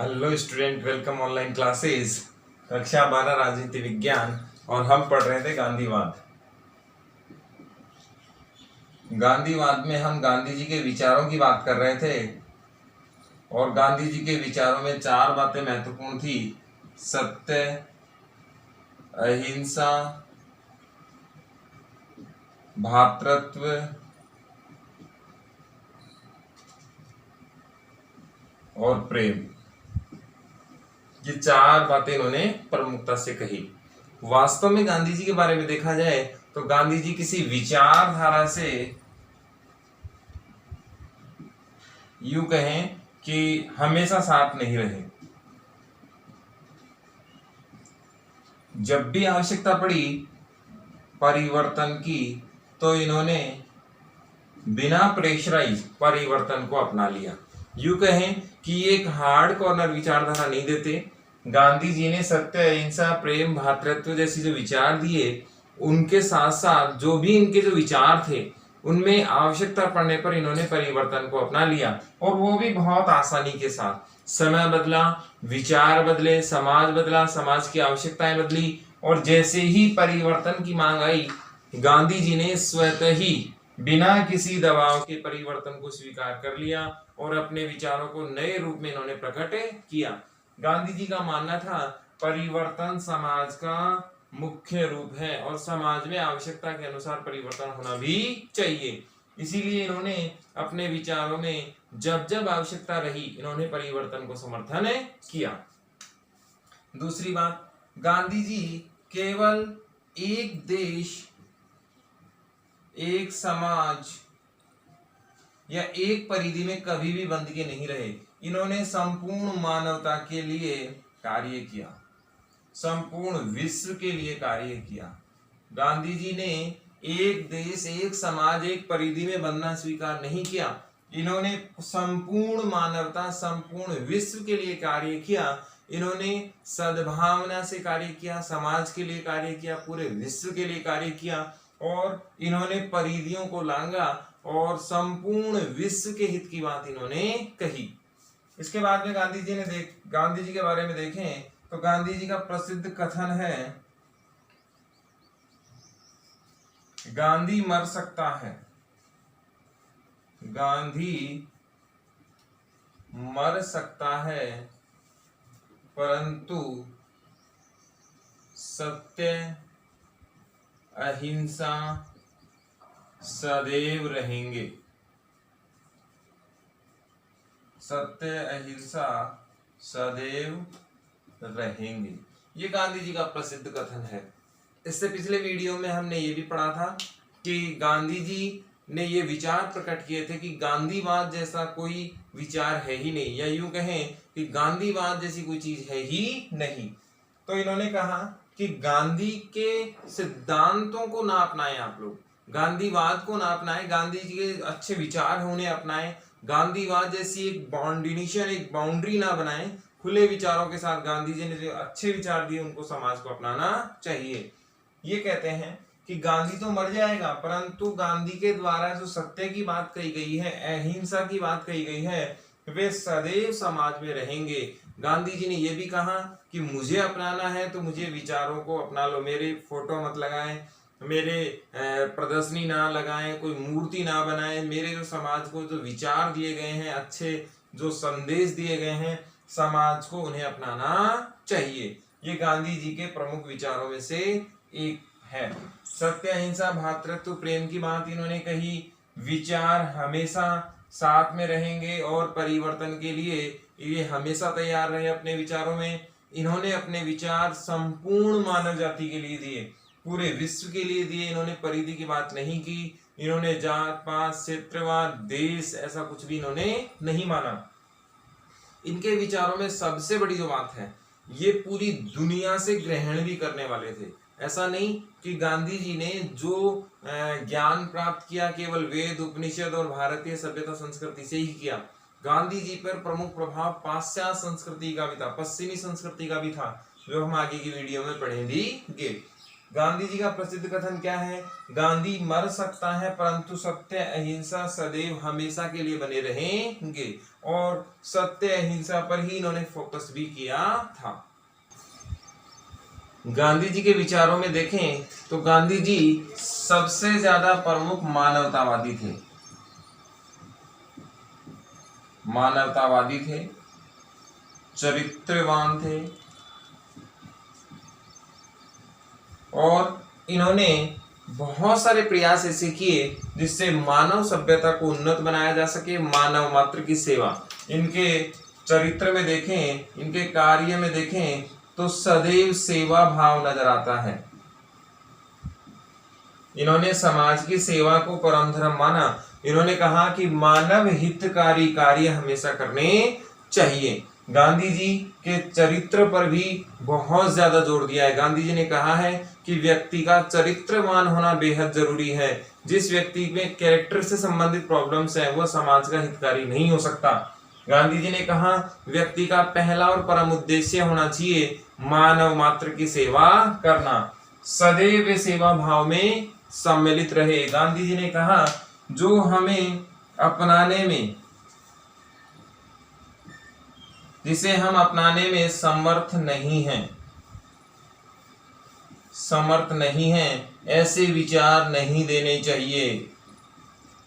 Hello student, welcome online classes. कक्षा 12 राजनीति विज्ञान और हम पढ़ रहे थे गांधीवाद। गांधीवाद में हम गांधी जी के विचारों की बात कर रहे थे और गांधी जी के विचारों में चार बातें महत्वपूर्ण थी: सत्य, अहिंसा, भ्रातृत्व और प्रेम। ये चार बातें इन्होंने प्रमुखता से कही। वास्तव में गांधी जी के बारे में देखा जाए तो गांधी जी किसी विचारधारा से यूं कहें कि हमेशा साथ नहीं रहे। जब भी आवश्यकता पड़ी परिवर्तन की तो इन्होंने बिना प्रेशराइज परिवर्तन को अपना लिया। यूं कहें कि एक हार्ड कॉर्नर विचारधारा नहीं देते। गांधी जी ने सत्य, अहिंसा, प्रेम, भ्रातृत्व जैसे जो विचार दिए, उनके साथ साथ जो भी इनके जो विचार थे उनमें आवश्यकता पड़ने पर इन्होंने परिवर्तन को अपना लिया, और वो भी बहुत आसानी के साथ। समय बदला, विचार बदले, समाज बदला, समाज की आवश्यकताएं बदली, और जैसे ही परिवर्तन की मांग आई, गांधी जी ने स्वतः ही बिना किसी दबाव के परिवर्तन को स्वीकार कर लिया और अपने विचारों को नए रूप में इन्होंने प्रकट किया। गांधी जी का मानना था परिवर्तन समाज का मुख्य रूप है और समाज में आवश्यकता के अनुसार परिवर्तन होना भी चाहिए। इसीलिए इन्होंने अपने विचारों में जब जब आवश्यकता रही इन्होंने परिवर्तन को समर्थन किया। दूसरी बात, गांधी जी केवल एक देश, एक समाज या एक परिधि में कभी भी बंध के नहीं रहे। इन्होंने संपूर्ण मानवता के लिए कार्य किया, संपूर्ण विश्व के लिए कार्य किया। गांधी जी ने एक देश, एक समाज, एक परिधि में बंधना स्वीकार नहीं किया। इन्होंने संपूर्ण मानवता, संपूर्ण विश्व के लिए कार्य किया। इन्होंने सद्भावना से कार्य किया, समाज के लिए कार्य किया, पूरे विश्व के लिए कार्य किया, और इन्होंने परिधियों को लांघा और संपूर्ण विश्व के हित की बात इन्होंने कही। इसके बाद में गांधी जी के बारे में देखें तो गांधी जी का प्रसिद्ध कथन है, गांधी मर सकता है, गांधी मर सकता है, परंतु सत्य, अहिंसा सदैव रहेंगे। सत्य, अहिंसा सदैव रहेंगे, ये गांधी जी का प्रसिद्ध कथन है। इससे पिछले वीडियो में हमने ये भी पढ़ा था कि गांधी जी ने ये विचार प्रकट किए थे कि गांधीवाद जैसा कोई विचार है ही नहीं, या यूं कहें कि गांधीवाद जैसी कोई चीज है ही नहीं। तो इन्होंने कहा कि गांधी के सिद्धांतों को ना अपनाएं आप लोग, गांधीवाद को ना अपनाएं, गांधी जी के अच्छे विचार होने अपनाएं, गांधीवाद जैसी एक बाउंडेशन, एक बाउंड्री ना बनाएं। खुले विचारों के साथ गांधी जी ने जो अच्छे विचार दिए उनको समाज को अपनाना चाहिए। ये कहते हैं कि गांधी तो मर जाएगा, परंतु गांधी के द्वारा जो सत्य की बात कही गई है, अहिंसा की बात कही गई है, वे सदैव समाज में रहेंगे। गांधी जी ने यह भी कहा कि मुझे अपनाना है तो मुझे विचारों को अपना लो, मेरे फोटो मत लगाएं, मेरे प्रदर्शनी ना लगाएं, कोई मूर्ति ना बनाएं, मेरे जो समाज को जो विचार दिए गए हैं, अच्छे जो संदेश दिए गए हैं समाज को, उन्हें अपनाना चाहिए। ये गांधी जी के प्रमुख विचारों में से एक है। सत्य, अहिंसा, भ्रातृत्व, प्रेम की बात इन्होंने कही। विचार हमेशा साथ में रहेंगे और परिवर्तन के लिए ये हमेशा तैयार रहे अपने विचारों में। इन्होंने अपने विचार संपूर्ण मानव जाति के लिए दिए, पूरे विश्व के लिए दिए। इन्होंने परिधि की बात नहीं की, इन्होंने जात पात, क्षेत्रवाद, देश, ऐसा कुछ भी इन्होंने नहीं माना। इनके विचारों में सबसे बड़ी जो बात है, ये पूरी दुनिया से ग्रहण भी करने वाले थे। ऐसा नहीं कि गांधी जी ने जो ज्ञान प्राप्त किया केवल वेद, उपनिषद और भारतीय सभ्यता संस्कृति से ही किया। गांधी जी पर प्रमुख प्रभाव पाश्चात्य संस्कृति का भी था, पश्चिमी संस्कृति का भी था, जो हम आगे की वीडियो में पढ़ेंगे। गांधी जी का प्रसिद्ध कथन क्या है? गांधी मर सकता है परंतु सत्य अहिंसा सदैव हमेशा के लिए बने रहेंगे। और सत्य अहिंसा पर ही इन्होंने फोकस भी किया था। गांधी जी के विचारों में देखें तो गांधी जी सबसे ज्यादा प्रमुख मानवतावादी थे। मानवतावादी थे, चरित्रवान थे, और इन्होंने बहुत सारे प्रयास ऐसे किए जिससे मानव सभ्यता को उन्नत बनाया जा सके, मानव मात्र की सेवा। इनके चरित्र में देखें, इनके कार्य में देखें तो सदैव सेवा भाव नजर आता है। इन्होंने समाज की सेवा को परम धर्म माना। इन्होंने कहा कि मानव हितकारी कार्य हमेशा करने चाहिए। गांधी जी के चरित्र पर भी बहुत ज्यादा जोर दिया है। गांधी जी ने कहा है कि व्यक्ति का चरित्रवान होना बेहद जरूरी है। जिस व्यक्ति में कैरेक्टर से संबंधित प्रॉब्लम्स है वह समाज का हितकारी नहीं हो सकता। गांधी जी ने कहा व्यक्ति का पहला और परम उद्देश्य होना चाहिए मानव मात्र की सेवा करना, सदैव सेवा भाव में सम्मिलित रहे। गांधी जी ने कहा जो हमें अपनाने में, जिसे हम अपनाने में समर्थ नहीं हैं, ऐसे विचार नहीं देने चाहिए।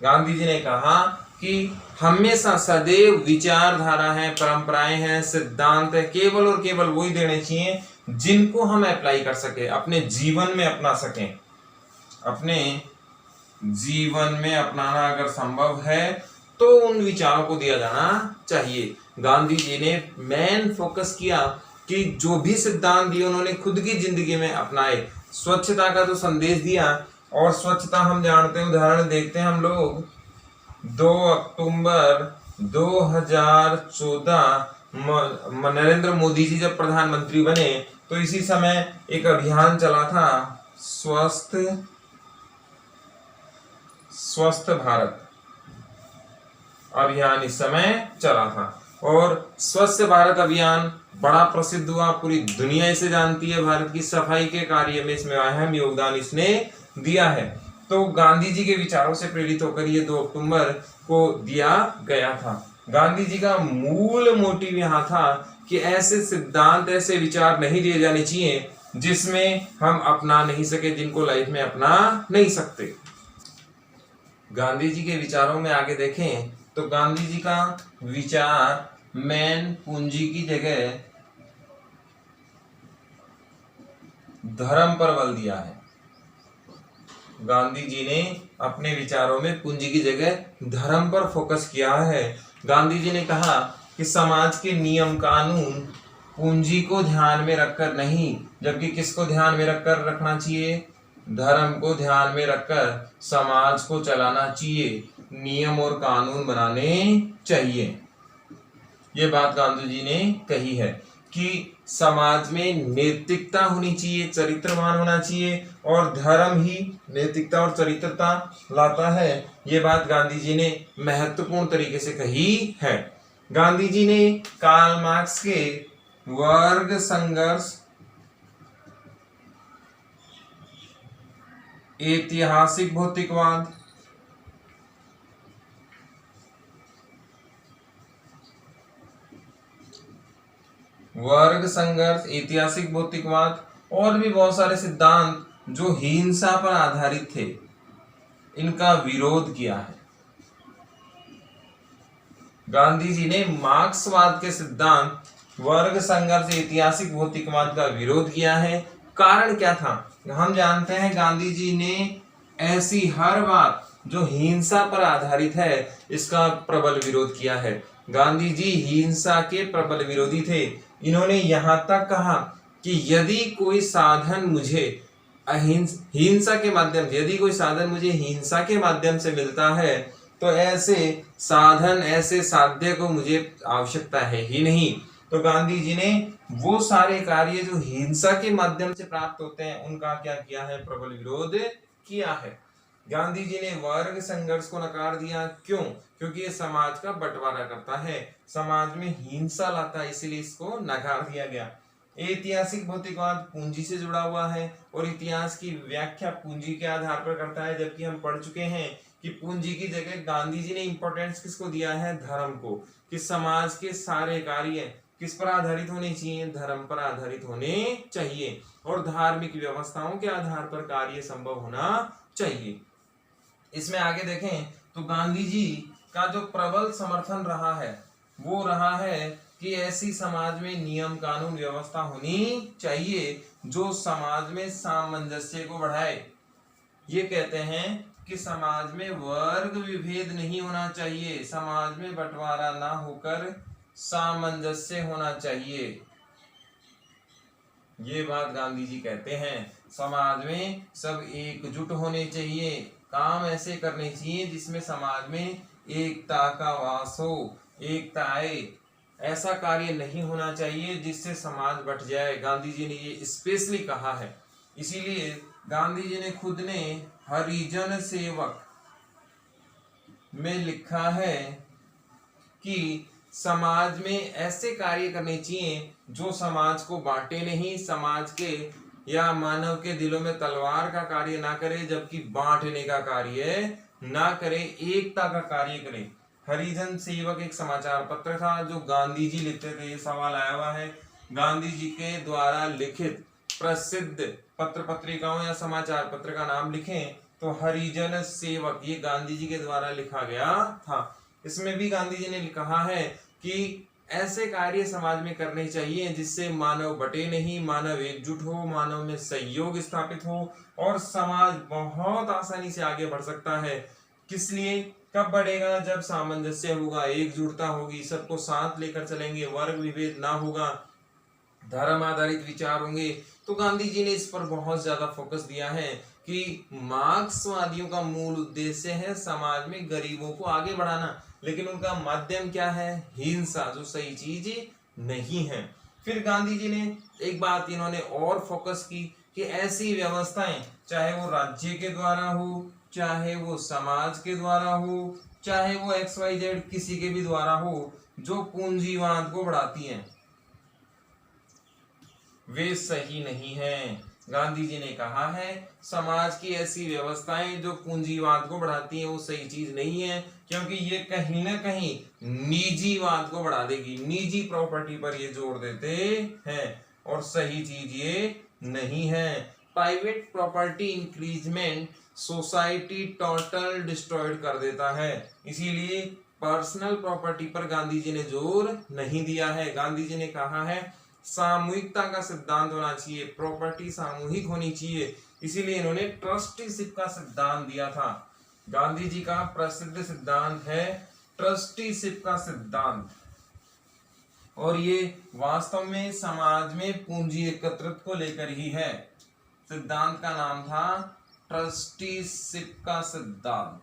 गांधी जी ने कहा कि हमेशा सदैव विचारधारा है, परंपराएं हैं, सिद्धांत है, केवल और केवल वही देने चाहिए जिनको हम अप्लाई कर सके, अपने जीवन में अपना सकें। अपने जीवन में अपनाना अगर संभव है तो उन विचारों को दिया जाना चाहिए। गांधी जी ने मेन फोकस किया कि जो भी सिद्धांत दिए उन्होंने खुद की जिंदगी में अपनाए। स्वच्छता का तो संदेश दिया, और स्वच्छता हम जानते हैं, उदाहरण देखते हैं हम लोग 2 अक्टूबर 2014 नरेंद्र मोदी जी जब प्रधानमंत्री बने तो इसी समय एक अभियान चला था, स्वस्थ भारत अभियान इस समय चला था। और स्वच्छ भारत अभियान बड़ा प्रसिद्ध हुआ, पूरी दुनिया इसे जानती है। भारत की सफाई के कार्य में इसमें अहम योगदान इसने दिया है। तो गांधी जी के विचारों से प्रेरित होकर ये 2 अक्टूबर को दिया गया था। गांधी जी का मूल मोटिव यहाँ था कि ऐसे सिद्धांत, ऐसे विचार नहीं दिए जाने चाहिए जिसमें हम अपना नहीं सके, जिनको लाइफ में अपना नहीं सकते। गांधी जी के विचारों में आगे देखें तो गांधी जी का विचार मेन पूंजी की जगह धर्म पर बल दिया है। गांधी जी ने अपने विचारों में पूंजी की जगह धर्म पर फोकस किया है। गांधी जी ने कहा कि समाज के नियम कानून पूंजी को ध्यान में रखकर नहीं, जबकि किसको ध्यान में रखकर रखना चाहिए? धर्म को ध्यान में रखकर समाज को चलाना चाहिए, नियम और कानून बनाने चाहिए। ये बात गांधी जी ने कही है कि समाज में नैतिकता होनी चाहिए, चरित्रवान होना चाहिए, और धर्म ही नैतिकता और चरित्रता लाता है। ये बात गांधी जी ने महत्वपूर्ण तरीके से कही है। गांधी जी ने कार्ल मार्क्स के वर्ग संघर्ष, ऐतिहासिक भौतिकवाद, ऐतिहासिक भौतिकवाद और भी बहुत सारे सिद्धांत जो हिंसा पर आधारित थे, इनका विरोध किया है। गांधी जी ने मार्क्सवाद के सिद्धांत, वर्ग संघर्ष, ऐतिहासिक भौतिकवाद का विरोध किया है। कारण क्या था? हम जानते हैं गांधी जी ने ऐसी हर बात जो हिंसा पर आधारित है इसका प्रबल विरोध किया है। गांधी जी हिंसा के प्रबल विरोधी थे। इन्होंने यहाँ तक कहा कि यदि कोई साधन मुझे हिंसा के माध्यम से, यदि कोई साधन मुझे हिंसा के माध्यम से मिलता है तो ऐसे साधन, ऐसे साध्य को मुझे आवश्यकता है ही नहीं। तो गांधी जी ने वो सारे कार्य जो हिंसा के माध्यम से प्राप्त होते हैं उनका क्या किया है? प्रबल विरोध किया है। गांधी जी ने वर्ग संघर्ष को नकार दिया। क्यों? क्योंकि ये समाज का बंटवारा करता है, समाज में हिंसा लाता है, इसलिए इसको नकार दिया गया। ऐतिहासिक भौतिकवाद पूंजी से जुड़ा हुआ है और इतिहास की व्याख्या पूंजी के आधार पर करता है, जबकि हम पढ़ चुके हैं कि पूंजी की जगह गांधी जी ने इंपॉर्टेंस किसको दिया है, धर्म को, कि समाज के सारे कार्य किस पर आधारित होने चाहिए, धर्म पर आधारित होने चाहिए और धार्मिक व्यवस्थाओं के आधार पर कार्य संभव होना चाहिए। इसमें आगे देखें तो गांधी जी का जो प्रबल समर्थन रहा है वो रहा है कि ऐसी समाज में नियम कानून व्यवस्था होनी चाहिए जो समाज में सामंजस्य को बढ़ाए। ये कहते हैं कि समाज में वर्ग विभेद नहीं होना चाहिए, समाज में बंटवारा ना होकर सामंजस्य होना चाहिए। ये बात गांधी जी कहते हैं। समाज में सब एकजुट होने चाहिए, काम ऐसे करने चाहिए जिसमें समाज में एकता का वास हो, एकता आए। ऐसा कार्य नहीं होना चाहिए जिससे समाज बट जाए। गांधी जी ने ये स्पेशली कहा है। इसीलिए गांधी जी ने खुद ने हरिजन सेवक में लिखा है कि समाज में ऐसे कार्य करने चाहिए जो समाज को बांटे नहीं, समाज के या मानव के दिलों में तलवार का कार्य ना करे, जबकि बांटने का कार्य ना करे, एकता का कार्य करे। हरिजन सेवक एक समाचार पत्र था जो गांधी जी लिखते थे। ये सवाल आया हुआ है, गांधी जी के द्वारा लिखित प्रसिद्ध पत्र पत्रिकाओं या समाचार पत्र का नाम लिखें तो हरिजन सेवक, ये गांधी जी के द्वारा लिखा गया था। इसमें भी गांधी जी ने कहा है कि ऐसे कार्य समाज में करने चाहिए जिससे मानव बटे नहीं, मानव एकजुट हो, मानव में सहयोग स्थापित हो और समाज बहुत आसानी से आगे बढ़ सकता है। किस लिए, कब बढ़ेगा, जब सामंजस्य होगा, एकजुटता होगी, सबको साथ लेकर चलेंगे, वर्ग विभेद ना होगा, धर्म आधारित विचार होंगे। तो गांधी जी ने इस पर बहुत ज्यादा फोकस दिया है कि मार्क्सवादियों का मूल उद्देश्य है समाज में गरीबों को आगे बढ़ाना, लेकिन उनका माध्यम क्या है, हिंसा, जो सही चीज नहीं है। फिर गांधी जी ने एक बात इन्होंने और फोकस की कि ऐसी व्यवस्थाएं, चाहे वो राज्य के द्वारा हो, चाहे वो समाज के द्वारा हो, चाहे वो XYZ किसी के भी द्वारा हो, जो पूंजीवाद को बढ़ाती हैं वे सही नहीं है। गांधी जी ने कहा है समाज की ऐसी व्यवस्थाएं जो पूंजीवाद को बढ़ाती हैं वो सही चीज नहीं है, क्योंकि ये कहीं ना कहीं निजीवाद को बढ़ा देगी, निजी प्रॉपर्टी पर ये जोर देते हैं और सही चीज ये नहीं है। Private property increment society total destroyed कर देता है, इसीलिए पर्सनल प्रॉपर्टी पर गांधी जी ने जोर नहीं दिया है। गांधी जी ने कहा है सामूहिकता का सिद्धांत होना चाहिए, प्रॉपर्टी सामूहिक होनी चाहिए, इसीलिए इन्होंने ट्रस्टीशिप का सिद्धांत दिया था। गांधी जी का प्रसिद्ध सिद्धांत है ट्रस्टीशिप का सिद्धांत, और ये वास्तव में समाज में पूंजी एकत्रित को लेकर ही है। सिद्धांत का नाम था ट्रस्टीशिप का सिद्धांत।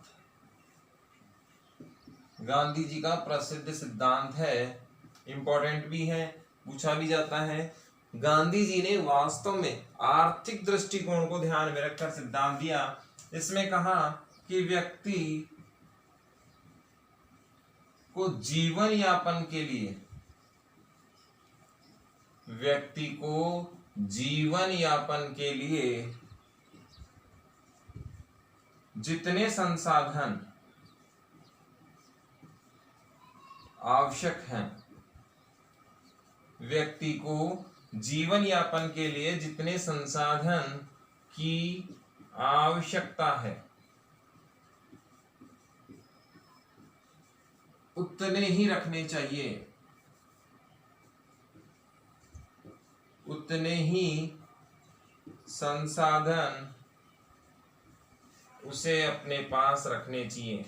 गांधी जी का प्रसिद्ध सिद्धांत है, इंपॉर्टेंट भी है, पूछा भी जाता है। गांधी जी ने वास्तव में आर्थिक दृष्टिकोण को ध्यान में रखकर सिद्धांत दिया। इसमें कहा कि व्यक्ति को जीवन यापन के लिए, व्यक्ति को जीवन यापन के लिए जितने संसाधन आवश्यक हैं, व्यक्ति को जीवन यापन के लिए जितने संसाधन की आवश्यकता है उतने ही रखने चाहिए, उतने ही संसाधन उसे अपने पास रखने चाहिए।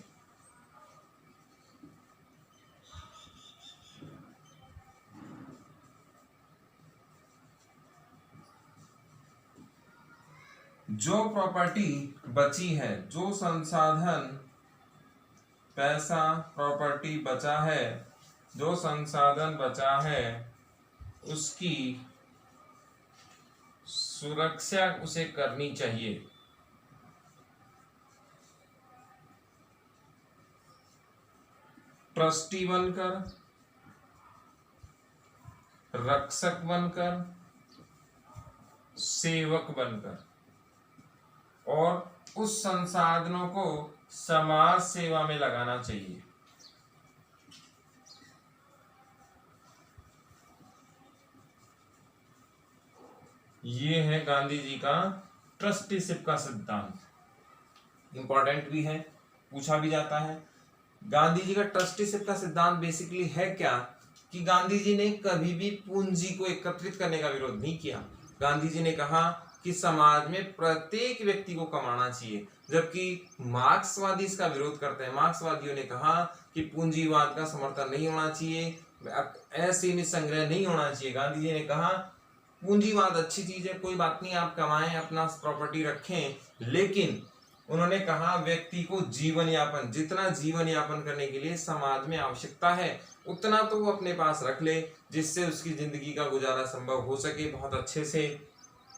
जो प्रॉपर्टी बची है, जो संसाधन, पैसा, प्रॉपर्टी बचा है, जो संसाधन बचा है, उसकी सुरक्षा उसे करनी चाहिए। ट्रस्टी बनकर, रक्षक बनकर, सेवक बनकर और उस संसाधनों को समाज सेवा में लगाना चाहिए। ये है गांधी जी का ट्रस्टीशिप का सिद्धांत। इंपॉर्टेंट भी है, पूछा भी जाता है। गांधी जी का ट्रस्टीशिप का सिद्धांत बेसिकली है क्या कि गांधी जी ने कभी भी पूंजी को एकत्रित करने का विरोध नहीं किया। गांधी जी ने कहा कि समाज में प्रत्येक व्यक्ति को कमाना चाहिए, जबकि मार्क्सवादी इसका विरोध करते हैं। मार्क्सवादियों ने कहा कि पूंजीवाद का समर्थन नहीं होना चाहिए, असीमित संग्रह नहीं होना चाहिए। गांधी जी ने कहा पूंजीवाद अच्छी चीज है, कोई बात नहीं, आप कमाएं, अपना प्रॉपर्टी रखें, लेकिन उन्होंने कहा व्यक्ति को जीवन यापन, जितना जीवन यापन करने के लिए समाज में आवश्यकता है उतना तो वो अपने पास रख ले, जिससे उसकी जिंदगी का गुजारा संभव हो सके बहुत अच्छे से।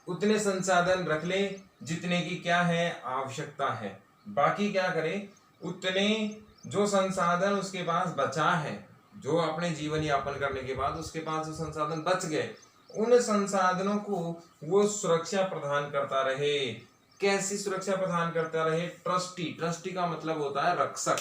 उतने संसाधन रख ले जितने की क्या है आवश्यकता है, बाकी क्या करे, उतने जो संसाधन उसके पास बचा है, जो अपने जीवन यापन करने के बाद उसके पास जो संसाधन बच गए, उन संसाधनों को वो सुरक्षा प्रदान करता रहे। कैसी सुरक्षा प्रदान करता रहे? ट्रस्टी का मतलब होता है रक्षक,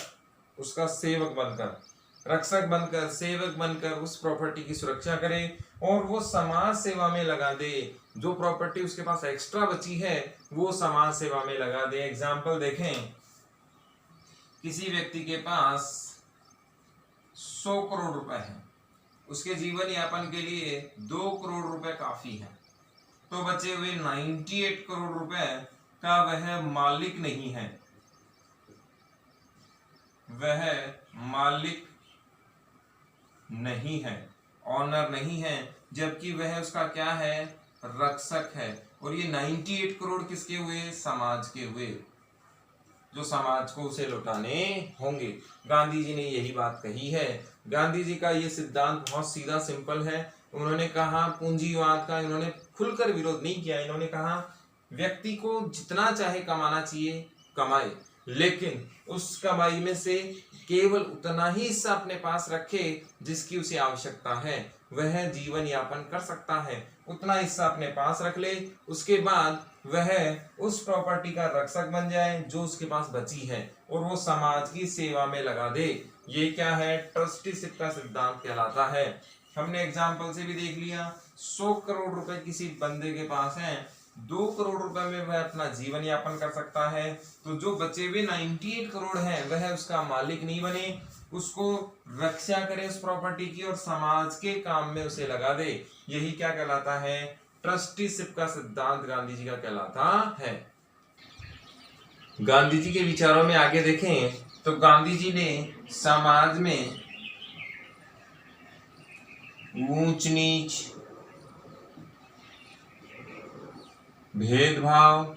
उसका सेवक बनकर, रक्षक बनकर, सेवक बनकर उस प्रॉपर्टी की सुरक्षा करे और वो समाज सेवा में लगा दे। जो प्रॉपर्टी उसके पास एक्स्ट्रा बची है वो समाज सेवा में लगा दे। एग्जाम्पल देखें, किसी व्यक्ति के पास 100 करोड़ रुपए है, उसके जीवन यापन के लिए 2 करोड़ रुपए काफी है, तो बचे हुए 98 करोड़ रुपए का वह मालिक नहीं है, वह मालिक नहीं है, ऑनर नहीं है, जबकि वह उसका क्या है, रक्षक है। और ये 98 करोड़ किसके हुए? समाज के हुए, जो समाज को उसे लौटाने होंगे। गांधी जी ने यही बात कही है। गांधी जी का ये सिद्धांत बहुत सीधा सिंपल है। उन्होंने कहा पूंजीवाद का इन्होंने खुलकर विरोध नहीं किया। इन्होंने कहा व्यक्ति को जितना चाहे कमाना चाहिए कमाए, लेकिन उस कमाई में से केवल उतना ही हिस्सा अपने पास रखे जिसकी उसे आवश्यकता है, वह जीवन यापन कर सकता है, उतना हिस्सा अपने पास रख ले, उसके बाद वह उस प्रॉपर्टी का रक्षक बन जाए जो उसके पास बची है और वो समाज की सेवा में लगा दे। ये क्या है? ट्रस्टीशिप का सिद्धांत कहलाता है। हमने एग्जाम्पल से भी देख लिया, 100 करोड़ रुपए किसी बंदे के पास है, 2 करोड़ रुपए में वह अपना जीवन यापन कर सकता है, तो जो बचे हुए 98 करोड़ है वह उसका मालिक नहीं बने, उसको रक्षा करे उस प्रॉपर्टी की और समाज के काम में उसे लगा दे। यही क्या कहलाता है? ट्रस्टीशिप का सिद्धांत गांधी जी का कहलाता है। गांधी जी के विचारों में आगे देखें तो गांधी जी ने समाज में ऊंच नीच, भेदभाव,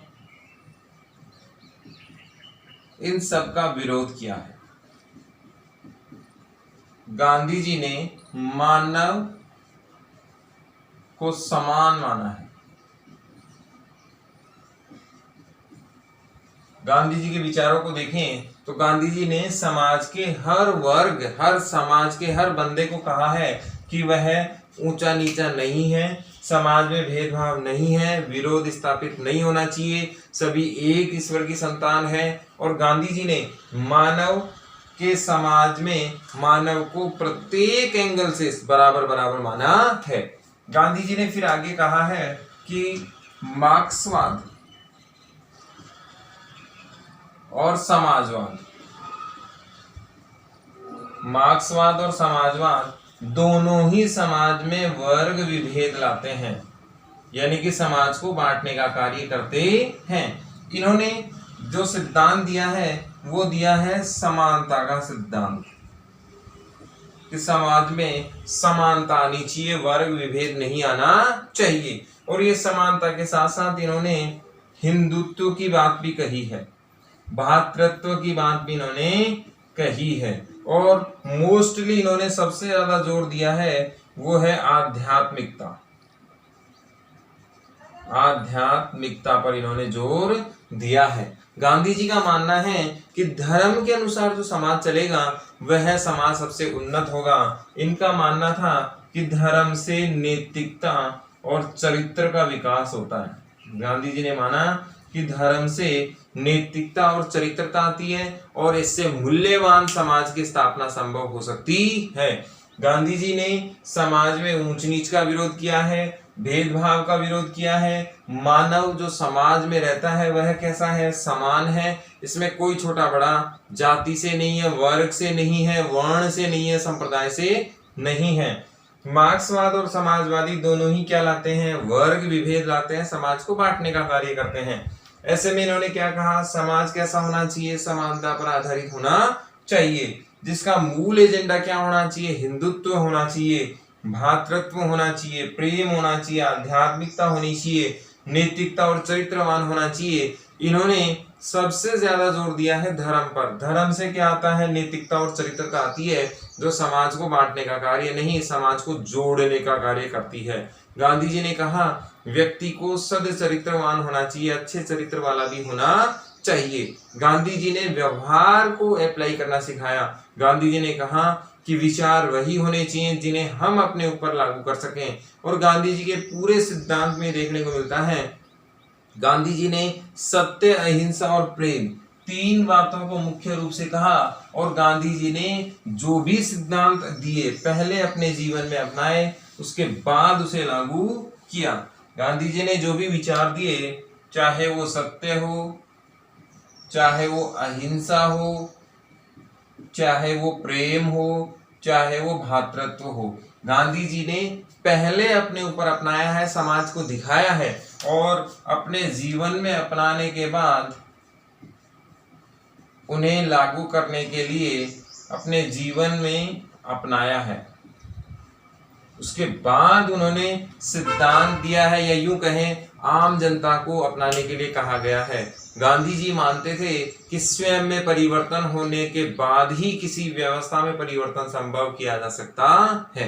इन सब का विरोध किया है। गांधी जी ने मानव को समान माना है। गांधी जी के विचारों को देखें तो गांधी जी ने समाज के हर वर्ग, हर समाज के हर बंदे को कहा है कि वह ऊंचा नीचा नहीं है, समाज में भेदभाव नहीं है, विरोध स्थापित नहीं होना चाहिए, सभी एक ईश्वर की संतान है। और गांधी जी ने मानव के समाज में मानव को प्रत्येक एंगल से बराबर बराबर माना है। गांधी जी ने फिर आगे कहा है कि मार्क्सवाद और समाजवाद, मार्क्सवाद और समाजवाद दोनों ही समाज में वर्ग विभेद लाते हैं, यानी कि समाज को बांटने का कार्य करते हैं। इन्होंने जो सिद्धांत दिया है वो दिया है समानता का सिद्धांत, कि समाज में समानता आनी चाहिए, वर्ग विभेद नहीं आना चाहिए। और ये समानता के साथ साथ इन्होंने हिंदुत्व की बात भी कही है, भ्रातृत्व की बात भी इन्होंने कही है, और मोस्टली इन्होंने सबसे ज्यादा जोर दिया है वो है आध्यात्मिकता। आध्यात्मिकता पर इन्होंने जोर दिया है। गांधी जी का मानना है कि धर्म के अनुसार जो समाज चलेगा वह समाज सबसे उन्नत होगा। इनका मानना था कि धर्म से नैतिकता और चरित्र का विकास होता है। गांधी जी ने माना कि धर्म से नैतिकता और चरित्रता आती है और इससे मूल्यवान समाज की स्थापना संभव हो सकती है। गांधी जी ने समाज में ऊंच नीच का विरोध किया है, भेदभाव का विरोध किया है। मानव जो समाज में रहता है वह कैसा है, समान है, इसमें कोई छोटा बड़ा जाति से नहीं है, वर्ग से नहीं है, वर्ण से नहीं है, संप्रदाय से नहीं है। मार्क्सवाद और समाजवादी दोनों ही क्या लाते हैं, वर्ग विभेद लाते हैं, समाज को बांटने का कार्य करते हैं। ऐसे में इन्होंने क्या कहा, समाज कैसा होना चाहिए, समानता पर आधारित होना चाहिए, जिसका मूल एजेंडा क्या होना चाहिए, हिंदुत्व होना चाहिए, भातृत्व होना चाहिए, प्रेम होना चाहिए, आध्यात्मिकता होनी चाहिए, नैतिकता और चरित्रवान होना चाहिए। इन्होंने सबसे ज्यादा जोर दिया है धर्म पर। धर्म से क्या आता है, नैतिकता और चरित्रता आती है, जो समाज को बांटने का कार्य नहीं, समाज को जोड़ने का कार्य करती है। गांधी जी ने कहा व्यक्ति को सदचरित्रवान होना चाहिए, अच्छे चरित्र वाला भी होना चाहिए। गांधी जी ने व्यवहार को अप्लाई करना सिखाया। गांधी जी ने कहा कि विचार वही होने चाहिए जिन्हें हम अपने ऊपर लागू कर सकें। और गांधी जी के पूरे सिद्धांत में देखने को मिलता है, गांधी जी ने सत्य, अहिंसा और प्रेम तीन बातों को मुख्य रूप से कहा। और गांधी जी ने जो भी सिद्धांत दिए पहले अपने जीवन में अपनाए, उसके बाद उसे लागू किया। गांधी जी ने जो भी विचार दिए, चाहे वो सत्य हो, चाहे वो अहिंसा हो, चाहे वो प्रेम हो, चाहे वो भातृत्व हो, गांधी जी ने पहले अपने ऊपर अपनाया है, समाज को दिखाया है और अपने जीवन में अपनाने के बाद उन्हें लागू करने के लिए अपने जीवन में अपनाया है। उसके बाद उन्होंने सिद्धांत दिया है, या यूं कहें आम जनता को अपनाने के लिए कहा गया है। गांधी जी मानते थे कि स्वयं में परिवर्तन होने के बाद ही किसी व्यवस्था में परिवर्तन संभव किया जा सकता है।